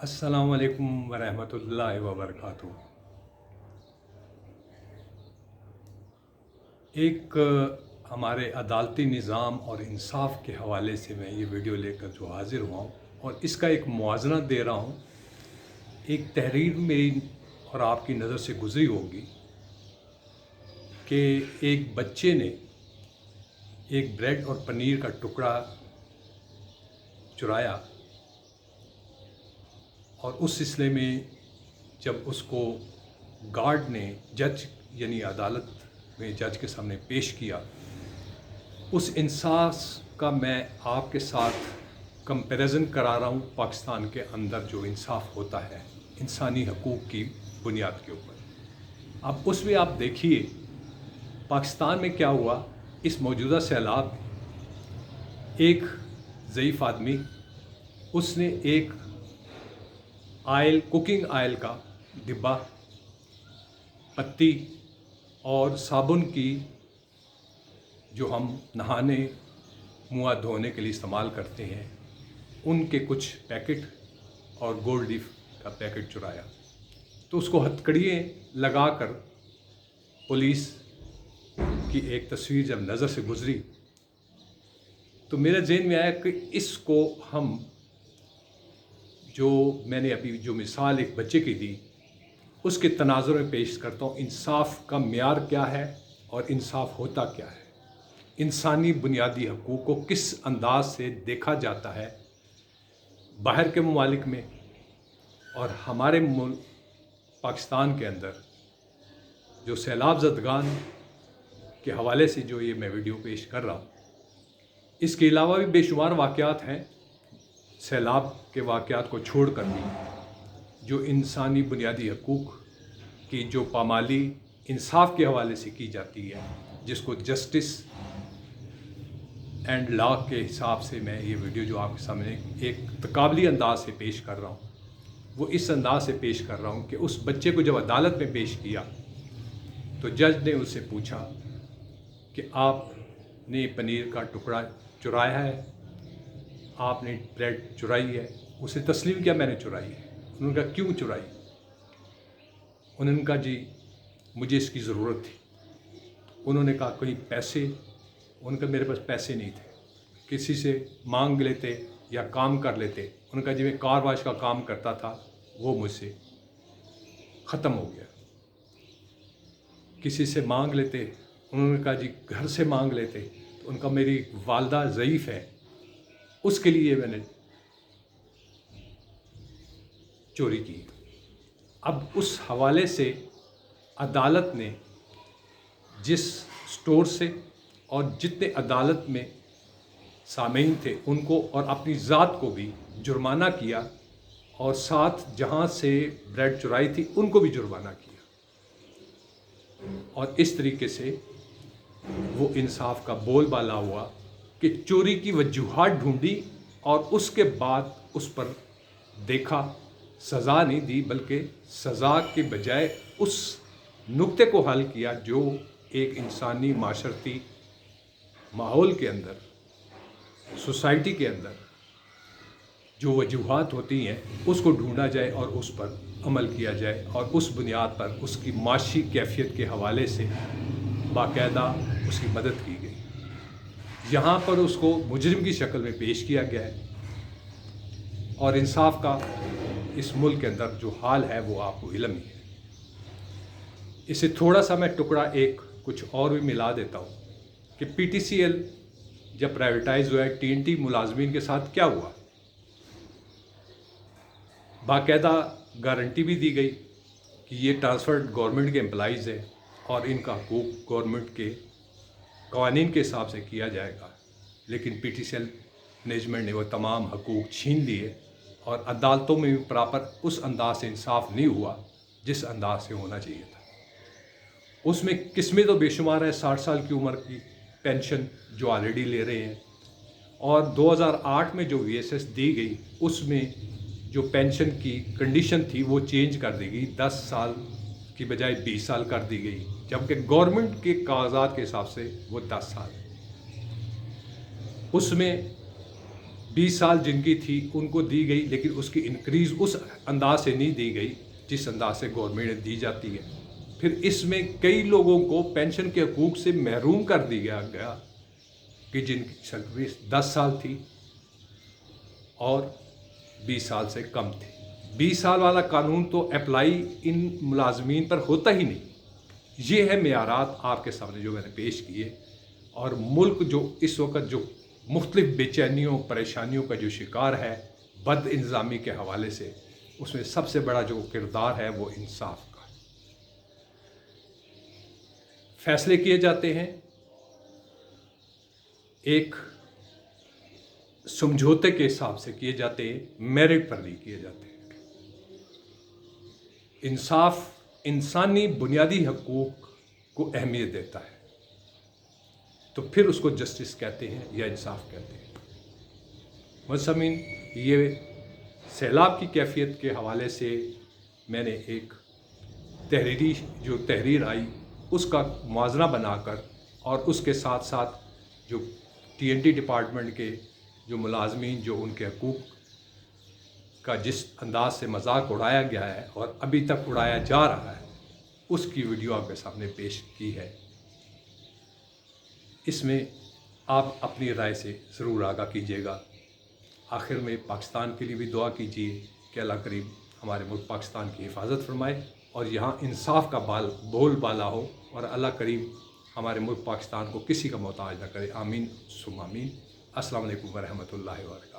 अस्सलाम वालेकुम वरहमतुल्लाहि वबरकातुहू। हमारे अदालती निज़ाम और इंसाफ के हवाले से मैं ये वीडियो लेकर जो हाज़िर हुआ हूँ और इसका एक मुआवज़ना दे रहा हूँ। एक तहरीर मेरी और आपकी नज़र से गुज़री होगी कि एक बच्चे ने एक ब्रेड और पनीर का टुकड़ा चुराया और उस सिलसिले में जब उसको गार्ड ने जज यानी अदालत में जज के सामने पेश किया, उस इंसाफ का मैं आपके साथ कंपैरिजन करा रहा हूँ पाकिस्तान के अंदर जो इंसाफ होता है इंसानी हकूक़ की बुनियाद के ऊपर। अब उसमें आप देखिए पाकिस्तान में क्या हुआ। इस मौजूदा सैलाब में एक ज़ईफ़ आदमी उसने एक कुकिंग आयल का डिब्बा, पत्ती और साबुन की जो हम नहाने मुँह हाथ धोने के लिए इस्तेमाल करते हैं उनके कुछ पैकेट और गोल्ड लीफ का पैकेट चुराया। तो उसको हथकड़ियाँ लगाकर पुलिस की एक तस्वीर जब नज़र से गुज़री तो मेरे ज़हन में आया कि इसको हम जो मैंने अभी जो मिसाल एक बच्चे की दी उसके तनाज़ुर में पेश करता हूँ। इंसाफ का मेयार क्या है और इंसाफ होता क्या है, इंसानी बुनियादी हकूक़ को किस अंदाज से देखा जाता है बाहर के ममालिक में और हमारे मुल्क पाकिस्तान के अंदर जो सैलाब ज़दगान के हवाले से जो ये मैं वीडियो पेश कर रहा हूँ। इसके अलावा भी बेशुमार वाक़यात हैं सैलाब के वाक़यात को छोड़ कर भी जो इंसानी बुनियादी हकूक़ की जो पामाली इंसाफ के हवाले से की जाती है, जिसको जस्टिस एंड लॉ के हिसाब से मैं ये वीडियो जो आपके सामने एक तकाबली अंदाज से पेश कर रहा हूँ, वो इस अंदाज से पेश कर रहा हूँ कि उस बच्चे को जब अदालत में पेश किया तो जज ने उससे पूछा कि आपने पनीर का टुकड़ा चुराया है, आपने ब्रेड चुराई है। उसे तस्लीम किया मैंने चुराई है। उन्होंने कहा क्यों चुराई? उन्होंने कहा जी मुझे इसकी ज़रूरत थी। उन्होंने कहा कोई पैसे? उन्होंने कहा मेरे पास पैसे नहीं थे, किसी से मांग लेते या काम कर लेते। उन्होंने कहा जी मैं कार वाश का काम करता था, वो मुझसे ख़त्म हो गया। किसी से मांग लेते? उन्होंने कहा जी घर से मांग लेते। तो उनका मेरी वालदा ज़ईफ़ है, उसके लिए मैंने चोरी की। अब उस हवाले से अदालत ने जिस स्टोर से और जितने अदालत में सामीन थे उनको और अपनी ज़ात को भी जुर्माना किया और साथ जहां से ब्रेड चुराई थी उनको भी जुर्माना किया और इस तरीके से वो इंसाफ का बोलबाला हुआ कि चोरी की वजूहात ढूंढी और उसके बाद उस पर देखा, सज़ा नहीं दी बल्कि सज़ा के बजाय उस नुक्ते को हल किया जो एक इंसानी माशरती माहौल के अंदर, सोसाइटी के अंदर जो वजूहात होती हैं उसको ढूंढा जाए और उस पर अमल किया जाए और उस बुनियाद पर उसकी माशी कैफियत के हवाले से बाकायदा उसकी मदद की गई। यहाँ पर उसको मुजरिम की शक्ल में पेश किया गया है और इंसाफ का इस मुल्क के अंदर जो हाल है वो आपको इल्म ही है। इसे थोड़ा सा मैं टुकड़ा एक कुछ और भी मिला देता हूँ कि PTCL जब प्राइवेटाइज हुआ है TNT मुलाजमीन के साथ क्या हुआ। बाकायदा गारंटी भी दी गई कि ये ट्रांसफ़र्ड गवर्नमेंट के एम्प्लॉइज़ है और इनका हकूक़ गवर्नमेंट के क़वानीन के हिसाब से किया जाएगा, लेकिन PTCL मैनेजमेंट ने वो तमाम हकूक़ छीन लिए और अदालतों में भी प्रॉपर उस अंदाज से इंसाफ नहीं हुआ जिस अंदाज से होना चाहिए था। उसमें किस्में तो बेशुमार है। 60 साल की उम्र की पेंशन जो ऑलरेडी ले रहे हैं और 2008 में जो VSS दी गई उसमें जो पेंशन की कंडीशन थी वो चेंज कर दी गई, 10 साल की बजाय 20 साल कर दी गई, जबकि गवर्नमेंट के कागजात के हिसाब से वो 10 साल। उसमें 20 साल जिनकी थी उनको दी गई, लेकिन उसकी इंक्रीज़ उस अंदाज से नहीं दी गई जिस अंदाज से गवर्नमेंट ने दी जाती है। फिर इसमें कई लोगों को पेंशन के हकूक़ से महरूम कर दिया गया कि जिनकी सर्विस 10 साल थी और 20 साल से कम थी। 20 साल वाला कानून तो अप्लाई इन मुलाजमीन पर होता ही नहीं। ये है मेयारात आपके सामने जो मैंने पेश किए। और मुल्क जो इस वक्त जो मुख्तलिफ बेचैनियों परेशानियों का जो शिकार है बद इंतज़ामी के हवाले से, उसमें सबसे बड़ा जो किरदार है वो इंसाफ का। फैसले किए जाते हैं एक समझौते के हिसाब से किए जाते हैं, मेरिट पर नहीं किए जाते। इंसाफ इंसानी बुनियादी हकूक़ को अहमियत देता है, तो फिर उसको जस्टिस कहते हैं या इंसाफ कहते हैं। मुसलमान, ये सैलाब की कैफियत के हवाले से मैंने एक तहरीर आई उसका मुआवजा बनाकर, और उसके साथ साथ जो TNT डिपार्टमेंट के जो मुलाजमीन जो उनके हकूक़ का जिस अंदाज से मजाक उड़ाया गया है और अभी तक उड़ाया जा रहा है, उसकी वीडियो आपके सामने पेश की है। इसमें आप अपनी राय से ज़रूर आगाह कीजिएगा। आखिर में पाकिस्तान के लिए भी दुआ कीजिए कि अल्लाह करीम हमारे मुल्क पाकिस्तान की हिफाजत फरमाए और यहाँ इंसाफ का बोल बाला हो, और अल्लाह करीम हमारे मुल्क पाकिस्तान को किसी का मोहताज न करे। आमीन सुम्मा आमीन। अस्सलाम वालेकुम व रहमतुल्लाहि व बरकातहू।